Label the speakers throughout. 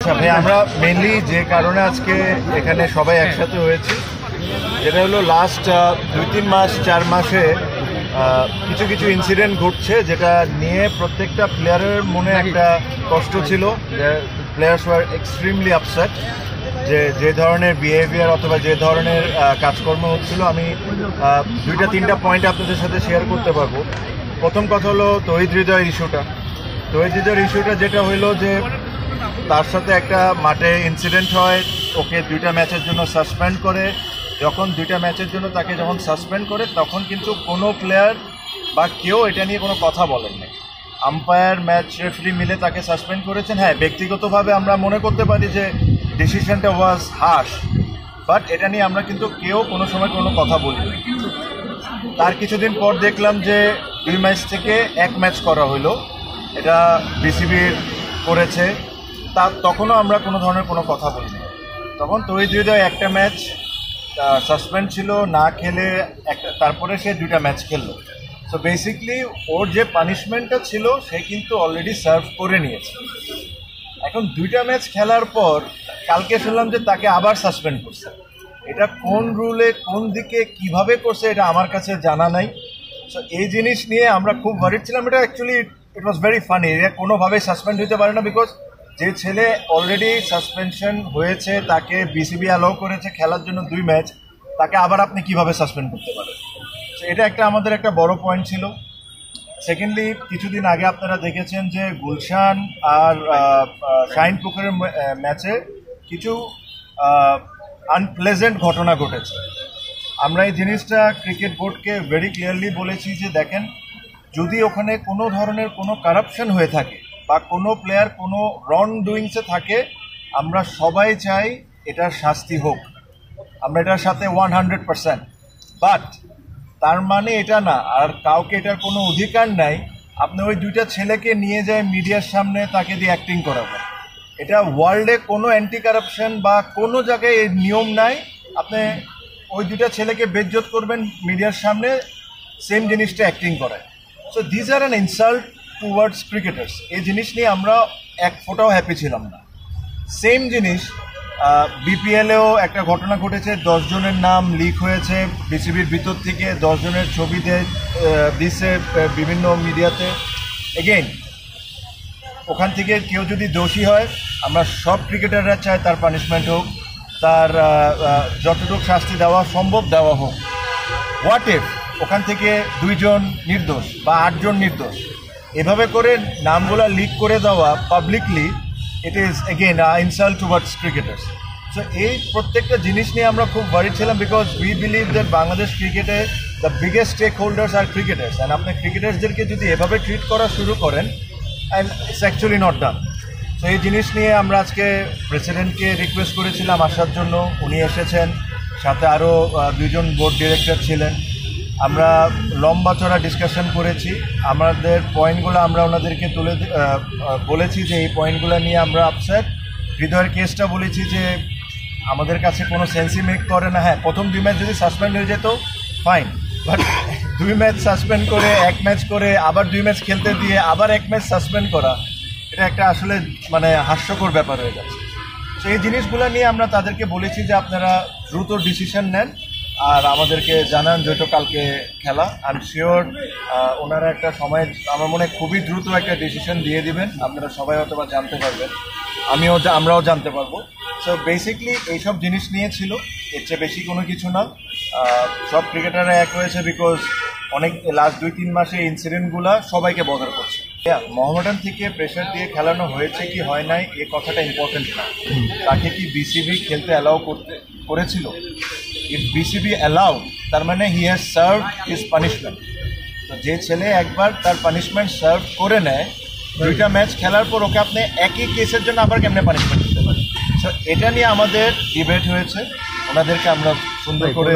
Speaker 1: আচ্ছা ভাই, আমরা মেনলি যে কারণে আজকে এখানে সবাই একসাথে হয়েছি, যেটা হলো লাস্ট 2-3 মাস 4 মাসে কিছু কিছু ইনসিডেন্ট ঘটছে, যেটা নিয়ে প্রত্যেকটা প্লেয়ারের মনে একটা কষ্ট ছিল। প্লেয়ার্স ওয়ার এক্সট্রিমলি আপসেট যে ধরনের বিহেভিয়ার অথবা যে ধরনের কাজকর্ম হচ্ছিল। আমি 2-3টা পয়েন্ট আপনাদের সাথে শেয়ার করতে পারবো। প্রথম কথা হলো তৌহিদ হৃদয়ের ইস্যুটা যেটা হইলো যে তার সাথে একটা মাঠে ইনসিডেন্ট হয়, ওকে 2টা ম্যাচের জন্য সাসপেন্ড করে। যখন 2টা ম্যাচের জন্য তাকে যখন সাসপেন্ড করে, তখন কিন্তু কোনো প্লেয়ার বা কেউ এটা নিয়ে কোনো কথা বলেন না। আম্পায়ার, ম্যাচ রেফারি মিলে তাকে সাসপেন্ড করেছেন। হ্যাঁ, ব্যক্তিগতভাবে আমরা মনে করতে পারি যে ডিসিশনটা ওয়াজ হার্শ, বাট এটা নিয়ে আমরা কিন্তু কেউ কোনো সময় কোনো কথা বলিনি। তার কিছুদিন পর দেখলাম যে 2 ম্যাচ থেকে 1 ম্যাচ করা হলো, এটা বিসিবির করেছে। তখনও আমরা কোনো ধরনের কোনো কথা বলিনি। তখন তৌহিদ হৃদয় একটা ম্যাচ সাসপেন্ড ছিল, না খেলে তারপরে সে 2টা ম্যাচ খেললো। সো বেসিকলি ওর যে পানিশমেন্টটা ছিল সে কিন্তু অলরেডি সার্ভ করে নিয়েছে। এখন 2টা ম্যাচ খেলার পর কালকে শুনলাম যে তাকে আবার সাসপেন্ড করছে। এটা কোন রুলে, কোন দিকে, কিভাবে করছে, এটা আমার কাছে জানা নাই। সো এই জিনিস নিয়ে আমরা খুব ওয়ারিড ছিলাম। এটা actually it was very funny. এটা কোনোভাবেই সাসপেন্ড হতে পারে না, বিকজ যে ছেলে অলরেডি সাসপেনশন হয়েছে, তাকে বিসিবি অ্যালাউ করেছে খেলার জন্য 2 ম্যাচ, তাকে আবার আপনি কিভাবে সাসপেন্ড করতে পারেন? তো এটা আমাদের একটা বড় পয়েন্ট ছিল। সেকেন্ডলি, কিছুদিন আগে আপনারা দেখেছেন যে গুলশান আর শাহিনপুকুরের ম্যাচে কিছু আনপ্লেজেন্ট ঘটনা ঘটেছে। আমরা এই জিনিসটা ক্রিকেট বোর্ডকে ভেরি ক্লিয়ারলি বলেছি যে দেখেন, যদি ওখানে কোনো ধরনের কোনো কারাপশন হয়ে থাকে বা কোনো প্লেয়ার কোনো রং ডুইংসে থাকে, আমরা সবাই চাই এটার শাস্তি হোক। আমরা এটার সাথে 100%। বাট তার মানে এটা না আর কাউকে এটার কোনো অধিকার নাই আপনি ওই 2টা ছেলেকে নিয়ে যায় মিডিয়ার সামনে, তাকে দিয়ে অ্যাক্টিং করাবেন। এটা ওয়ার্ল্ডে কোনো অ্যান্টি কারাপশন বা কোনো জায়গায় এই নিয়ম নাই। আপনি ওই 2টা ছেলেকে বেজ্জত করবেন মিডিয়ার সামনে, সেম জিনিসটা অ্যাক্টিং করায়। So this are an insult towards cricketers. এই জিনিস নিয়ে আমরা এক ফোঁটাও হ্যাপি ছিলাম না। সেম জিনিস বিপিএলেও একটা ঘটনা ঘটেছে। 10 জনের নাম লিক হয়েছে বিসিবির ভিতর থেকে, 10 জনের ছবি দিচ্ছে বিভিন্ন মিডিয়াতে। এগেইন, ওখান থেকে কেউ যদি দোষী হয়, আমরা সব ক্রিকেটাররা চাই তার পানিশমেন্ট হোক, তার যতটুকু শাস্তি দেওয়া সম্ভব দেওয়া হোক। হোয়াট ইফ ওখান থেকে 2 জন নির্দোষ বা 8 জন নির্দোষ, এভাবে করে নামগুলা লিক করে দেওয়া publicly, it is again insult towards cricketers. So এই প্রত্যেকটা জিনিস নিয়ে আমরা খুব ওয়ারিড ছিলাম, because we believe that Bangladesh ক্রিকেটে দ্য বিগেস্ট স্টেক হোল্ডার্স আর ক্রিকেটার্স। অ্যান্ড আপনি ক্রিকেটার্সদেরকে যদি এভাবে ট্রিট করা শুরু করেন, and it's actually not done. So এই জিনিস নিয়ে আমরা আজকে প্রেসিডেন্টকে রিকোয়েস্ট করেছিলাম আসার জন্য, উনি এসেছেন, সাথে আরও 2 জন বোর্ড ডিরেক্টর ছিলেন। আমরা লম্বা চড়া ডিসকাশন করেছি। আমাদের পয়েন্টগুলো আমরা ওনাদেরকে বলেছি যে এই পয়েন্টগুলো নিয়ে আমরা আপসেট। হৃদয়ের কেসটা বলেছি যে আমাদের কাছে কোনো সেন্সই মেক করে না। হ্যাঁ, প্রথম 2 ম্যাচ যদি সাসপেন্ড হয়ে যেত ফাইন, বাট 2 ম্যাচ সাসপেন্ড করে 1 ম্যাচ করে আবার 2 ম্যাচ খেলতে দিয়ে আবার 1 ম্যাচ সাসপেন্ড করা, এটা একটা আসলে মানে হাস্যকর ব্যাপার হয়ে যাচ্ছে। তো এই জিনিসগুলো নিয়ে আমরা তাদেরকে বলেছি যে আপনারা দ্রুত ডিসিশন নেন আর আমাদেরকে জানান, যেহেতু কালকে খেলা। আই এম শিওর ওনারা একটা সময়, আমার মনে হয় খুবই দ্রুত একটা ডিসিশন দিয়ে দিবেন। আপনারা সবাই হয়তো বা জানতে পারবেন, আমরাও জানতে পারবো। সো বেসিকলি এইসব জিনিস নিয়ে ছিল, এর চেয়ে বেশি কোনো কিছু না। সব ক্রিকেটাররা এক হয়েছে, বিকজ অনেক লাস্ট 2-3 মাসে ইনসিডেন্টগুলো সবাইকে বদার করছে। মোহামেডান থেকে প্রেশার দিয়ে খেলানো হয়েছে কি হয় নাই এ কথাটা ইম্পর্টেন্ট না। তাকে কি বিসিবি খেলতে অ্যালাউ করেছিল? ইফ বিসিবি অ্যালাউ, তার মানে he has serve his punishment. তো যে ছেলে একবার তার পানিশমেন্ট সার্ভ করে নেয়, 2টা ম্যাচ খেলার পর ওকে আপনি একই কেসের জন্য আবার কেমনে পানিশমেন্ট দিতে পারেন? সো এটা নিয়ে আমাদের ডিবেট হয়েছে। ওনাদেরকে আমরা সুন্দর করে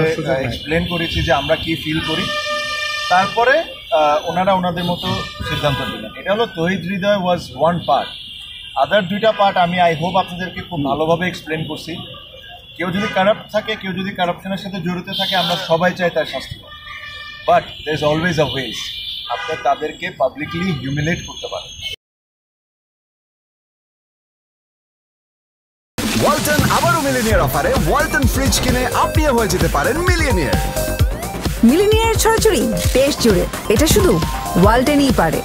Speaker 1: এক্সপ্লেন করেছি যে আমরা কি ফিল করি। তারপরে ওনারা ওনাদের মতো সিদ্ধান্ত দিলেন। এটা হলো তৌহিদ হৃদয় ওয়াজ 1 পার্ট। আদার 2টা পার্ট আমি আই হোপ আপনাদেরকে খুব ভালোভাবে এক্সপ্লেন করছি। কেউ যদি কারাপ্ট থাকে, কেউ যদি কারাপশনের সাথে জড়িত থাকে, আমরা সবাই চাই তার শাস্তি। But there is always a ways. আপনি তাদেরকে পাবলিকলি হিউমিলেট করতে পারেন।
Speaker 2: ওয়ালটন আবারও মিলিনিয়ার অফারে ওয়ালটন ফ্রিজ কিনে আপনিও হয়ে যেতে পারেন মিলিয়নিয়ার।
Speaker 3: মিলিনিয়ার ছড়াছড়ি দেশ জুড়ে, এটা শুধু ওয়ালটেনই পারে।